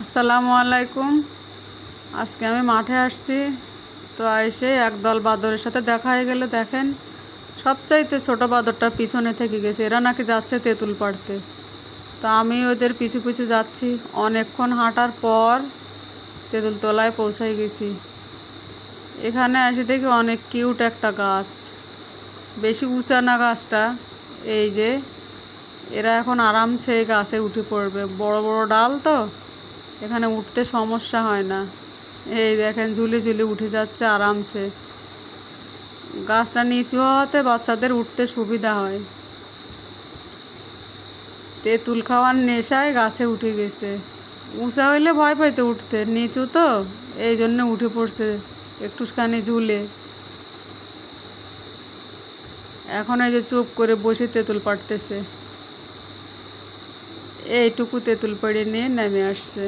আসসালামু আলাইকুম। আজকে আমি মাঠে আসছি, তো এসে একদল বাদরের সাথে দেখা হয়ে গেলে দেখেন সবচাইতে ছোট বাদরটা পিছনে থেকে গেছে। এরা নাকি যাচ্ছে তেঁতুল পাড়তে। তো আমি ওদের পিছু পিছু যাচ্ছি। অনেকক্ষণ হাঁটার পর তেঁতুল তলায় পৌঁছাই গেছি। এখানে এসে দেখি অনেক কিউট একটা গাছ, বেশি উঁচা না গাছটা। এই যে এরা এখন আরামসে এই গাছে উঠে পড়বে, বড় বড় ডাল তো এখানে উঠতে সমস্যা হয় না। এই দেখেন ঝুলে ঝুলে উঠে যাচ্ছে আরামসে। গাছটা নিচু হওয়াতে বাচ্চাদের উঠতে সুবিধা হয়। তেঁতুল খাওয়ার নেশায় গাছে উঠে গেছে। উঁচা হইলে ভয় পাইতে উঠতে, নিচু তো এই জন্য উঠে পড়ছে একটুখানি ঝুলে। এখন এই যে চুপ করে বসে তেঁতুল পাড়তেছে। এইটুকু তেঁতুল পেড়ে নিয়ে নেমে আসছে।